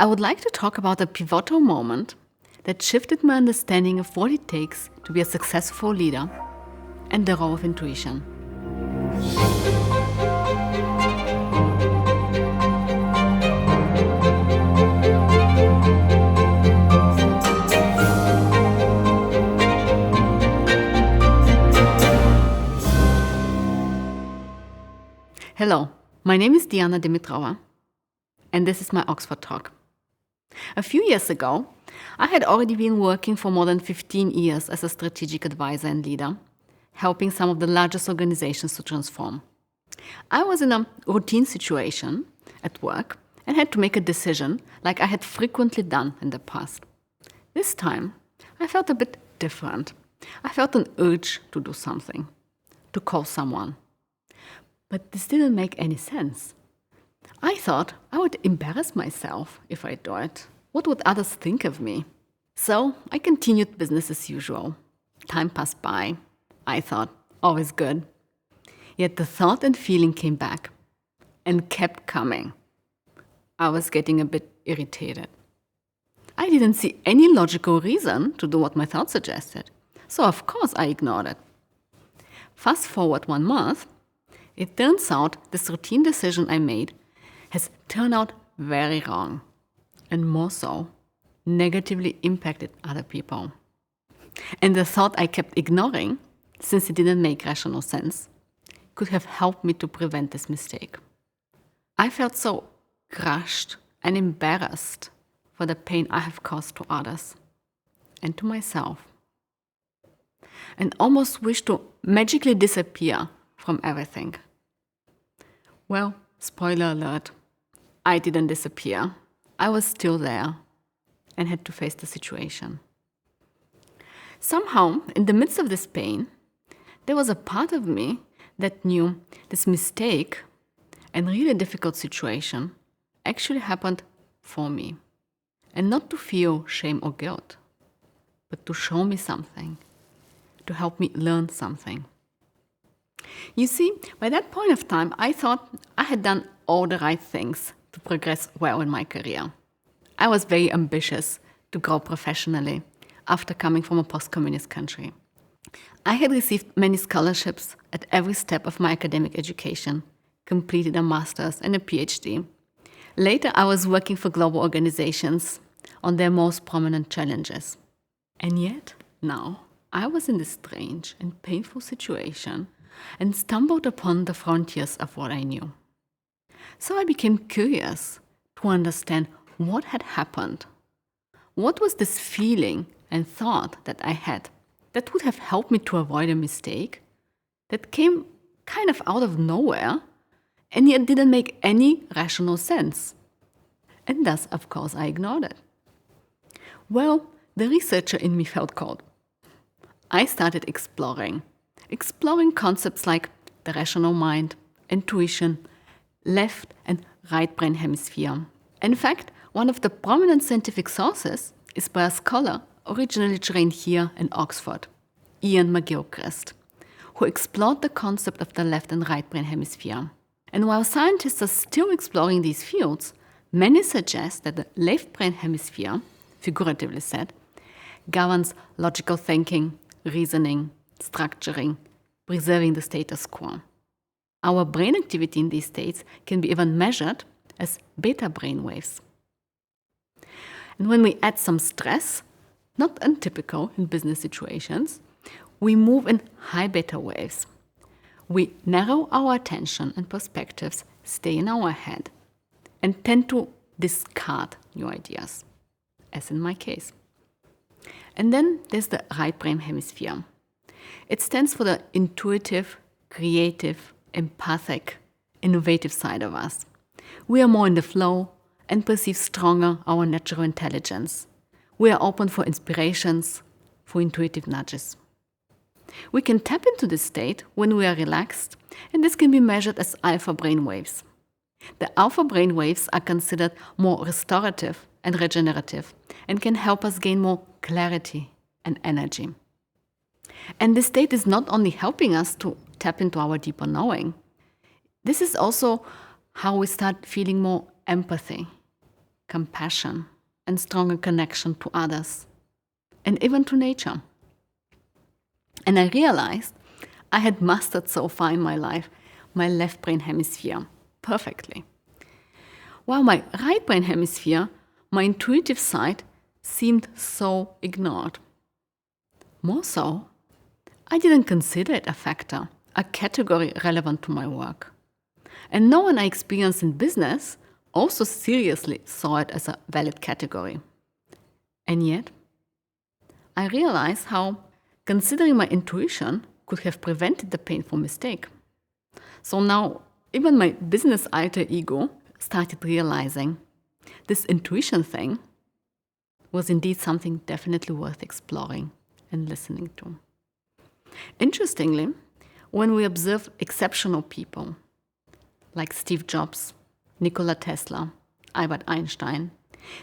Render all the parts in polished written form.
I would like to talk about a pivotal moment that shifted my understanding of what it takes to be a successful leader and the role of intuition. Hello, my name is Diana Dimitrova, and this is my Oxford Talk. A few years ago, I had already been working for more than 15 years as a strategic advisor and leader, helping some of the largest organizations to transform. I was in a routine situation at work and had to make a decision like I had frequently done in the past. This time, I felt a bit different. I felt an urge to do something, to call someone. But this didn't make any sense. I thought I would embarrass myself if I do it. What would others think of me? So I continued business as usual. Time passed by. I thought, always good. Yet the thought and feeling came back and kept coming. I was getting a bit irritated. I didn't see any logical reason to do what my thought suggested. So of course I ignored it. Fast forward 1 month, it turns out this routine decision I made has turned out very wrong, and more so, negatively impacted other people. And the thought I kept ignoring, since it didn't make rational sense, could have helped me to prevent this mistake. I felt so crushed and embarrassed for the pain I have caused to others and to myself, and almost wished to magically disappear from everything. Well, spoiler alert, I didn't disappear. I was still there and had to face the situation. Somehow, in the midst of this pain, there was a part of me that knew this mistake and really difficult situation actually happened for me. And not to feel shame or guilt, but to show me something, to help me learn something. You see, by that point of time, I thought I had done all the right things to progress well in my career. I was very ambitious to grow professionally after coming from a post-communist country. I had received many scholarships at every step of my academic education, completed a master's and a PhD. Later, I was working for global organizations on their most prominent challenges. And yet, now, I was in this strange and painful situation and stumbled upon the frontiers of what I knew. So I became curious to understand what had happened. What was this feeling and thought that I had that would have helped me to avoid a mistake that came kind of out of nowhere and yet didn't make any rational sense? And thus, of course, I ignored it. Well, the researcher in me felt called. I started exploring concepts like the rational mind, intuition, left and right brain hemisphere. In fact, one of the prominent scientific sources is by a scholar originally trained here in Oxford, Ian McGilchrist, who explored the concept of the left and right brain hemisphere. And while scientists are still exploring these fields, many suggest that the left brain hemisphere, figuratively said, governs logical thinking, reasoning, structuring, preserving the status quo. Our brain activity in these states can be even measured as beta brain waves. And when we add some stress, not untypical in business situations, we move in high beta waves. We narrow our attention and perspectives, stay in our head, and tend to discard new ideas, as in my case. And then there's the right brain hemisphere. It stands for the intuitive, creative, empathic, innovative side of us. We are more in the flow and perceive stronger our natural intelligence. We are open for inspirations, for intuitive nudges. We can tap into this state when we are relaxed, and this can be measured as alpha brain waves. The alpha brain waves are considered more restorative and regenerative and can help us gain more clarity and energy. And this state is not only helping us to tap into our deeper knowing, this is also how we start feeling more empathy compassion, and stronger connection to others, and even to nature. And I realized I had mastered so far in my life my left brain hemisphere perfectly. While my right brain hemisphere, my intuitive side, seemed so ignored. More so, I didn't consider it a factor, a category relevant to my work. And no one I experienced in business also seriously saw it as a valid category. And yet, I realized how considering my intuition could have prevented the painful mistake. So now, even my business alter ego started realizing this intuition thing was indeed something definitely worth exploring and listening to. Interestingly, when we observe exceptional people like Steve Jobs, Nikola Tesla, Albert Einstein,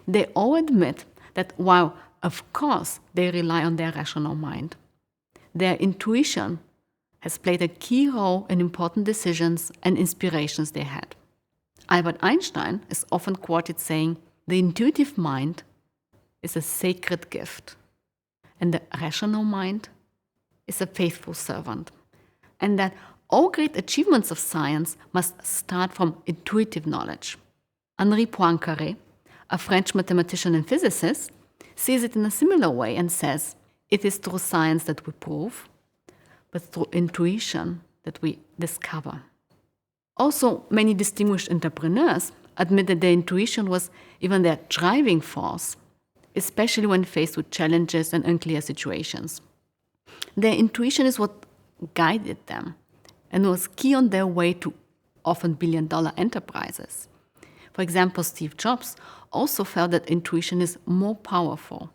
they all admit that while, of course, they rely on their rational mind, their intuition has played a key role in important decisions and inspirations they had. Albert Einstein is often quoted saying, "The intuitive mind is a sacred gift, and the rational mind is a faithful servant," and that all great achievements of science must start from intuitive knowledge. Henri Poincaré, a French mathematician and physicist, sees it in a similar way and says, "It is through science that we prove, but through intuition that we discover." Also, many distinguished entrepreneurs admit that their intuition was even their driving force, especially when faced with challenges and unclear situations. Their intuition is what guided them and was key on their way to often billion-dollar enterprises. For example, Steve Jobs also felt that intuition is more powerful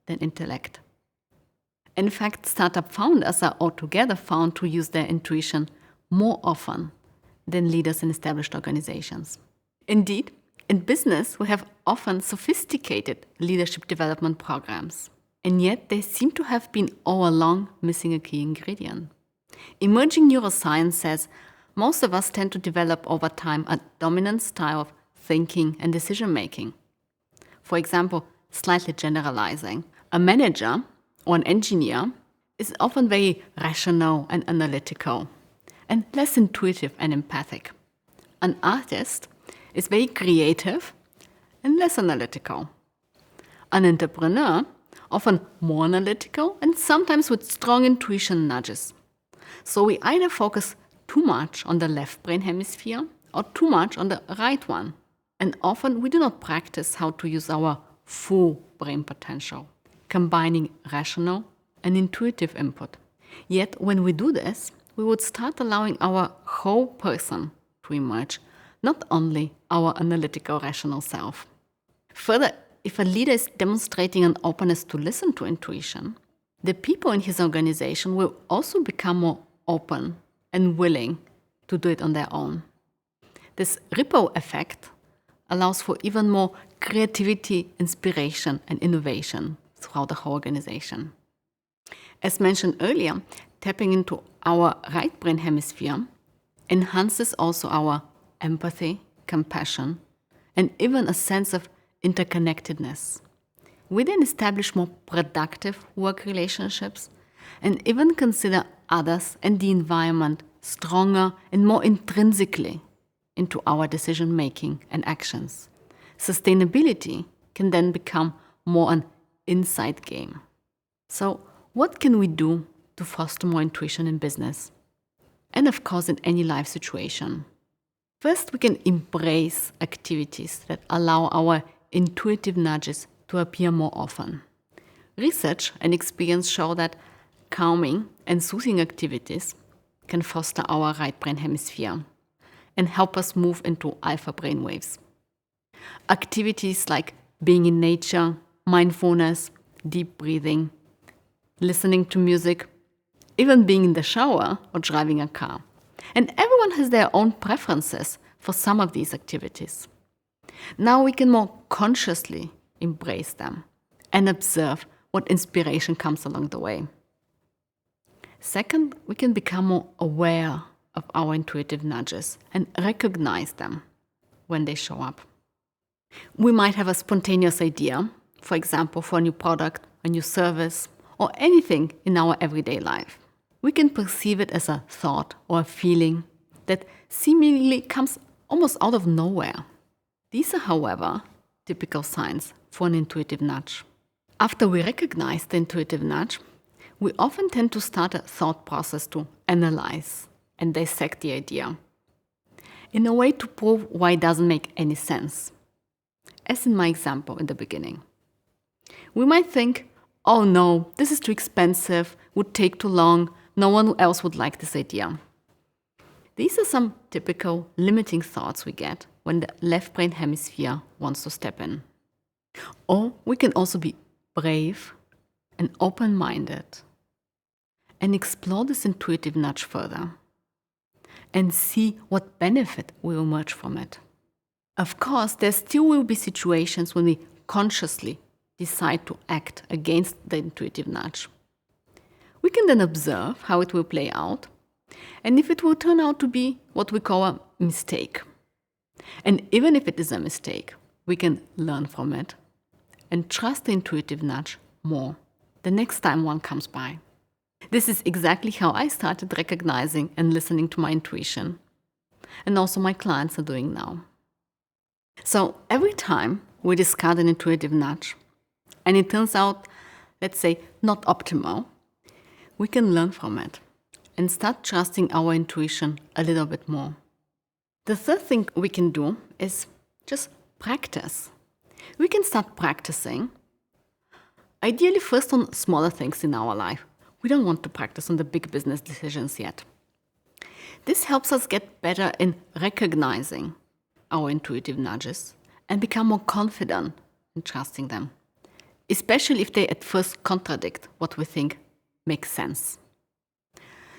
than intellect. In fact, startup founders are altogether found to use their intuition more often than leaders in established organizations. Indeed, in business, we have often sophisticated leadership development programs, and yet they seem to have been all along missing a key ingredient. Emerging neuroscience says most of us tend to develop over time a dominant style of thinking and decision-making. For example, slightly generalizing, a manager or an engineer is often very rational and analytical, and less intuitive and empathic. An artist is very creative and less analytical. An entrepreneur, often more analytical and sometimes with strong intuition nudges. So we either focus too much on the left brain hemisphere or too much on the right one. And often we do not practice how to use our full brain potential, combining rational and intuitive input. Yet when we do this, we would start allowing our whole person to emerge, not only our analytical rational self. Further, if a leader is demonstrating an openness to listen to intuition, the people in his organization will also become more open and willing to do it on their own. This ripple effect allows for even more creativity, inspiration, and innovation throughout the whole organization. As mentioned earlier, tapping into our right brain hemisphere enhances also our empathy, compassion, and even a sense of interconnectedness. We then establish more productive work relationships and even consider others and the environment stronger and more intrinsically into our decision-making and actions. Sustainability can then become more an inside game. So, what can we do to foster more intuition in business? And of course, in any life situation. First, we can embrace activities that allow our intuitive nudges to appear more often. Research and experience show that calming and soothing activities can foster our right brain hemisphere and help us move into alpha brainwaves. Activities like being in nature, mindfulness, deep breathing, listening to music, even being in the shower or driving a car. And everyone has their own preferences for some of these activities. Now we can more consciously embrace them and observe what inspiration comes along the way. Second, we can become more aware of our intuitive nudges and recognize them when they show up. We might have a spontaneous idea, for example, for a new product, a new service, or anything in our everyday life. We can perceive it as a thought or a feeling that seemingly comes almost out of nowhere. These are, however, typical signs for an intuitive nudge. After we recognize the intuitive nudge, we often tend to start a thought process to analyze and dissect the idea in a way to prove why it doesn't make any sense. As in my example in the beginning. We might think, oh no, this is too expensive, would take too long, no one else would like this idea. These are some typical limiting thoughts we get when the left brain hemisphere wants to step in. Or we can also be brave and open-minded and explore this intuitive nudge further and see what benefit will emerge from it. Of course, there still will be situations when we consciously decide to act against the intuitive nudge. We can then observe how it will play out, and if it will turn out to be what we call a mistake. And even if it is a mistake, we can learn from it and trust the intuitive nudge more the next time one comes by. This is exactly how I started recognizing and listening to my intuition, and also my clients are doing now. So every time we discard an intuitive nudge, and it turns out, let's say, not optimal, we can learn from it and start trusting our intuition a little bit more. The third thing we can do is just practice. We can start practicing, ideally first on smaller things in our life. We don't want to practice on the big business decisions yet. This helps us get better in recognizing our intuitive nudges and become more confident in trusting them, especially if they at first contradict what we think makes sense.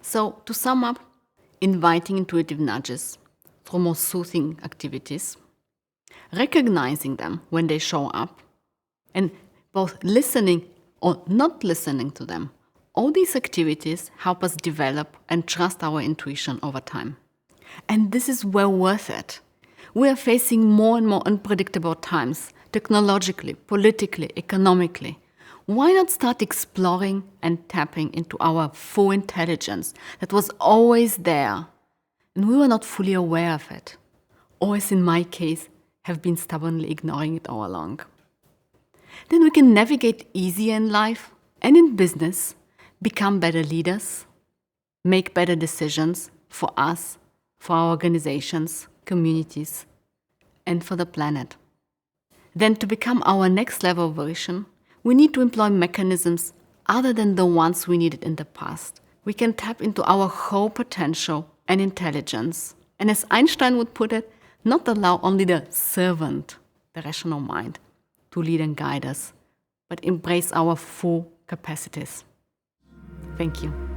So, to sum up, inviting intuitive nudges through more soothing activities, recognizing them when they show up, and both listening or not listening to them. All these activities help us develop and trust our intuition over time. And this is well worth it. We are facing more and more unpredictable times, technologically, politically, economically. Why not start exploring and tapping into our full intelligence that was always there, and we were not fully aware of it, or as in my case, have been stubbornly ignoring it all along. Then we can navigate easier in life and in business, become better leaders, make better decisions for us, for our organizations, communities, and for the planet. Then to become our next level version, we need to employ mechanisms other than the ones we needed in the past. We can tap into our whole potential and intelligence. And as Einstein would put it, not allow only the servant, the rational mind, to lead and guide us, but embrace our full capacities. Thank you.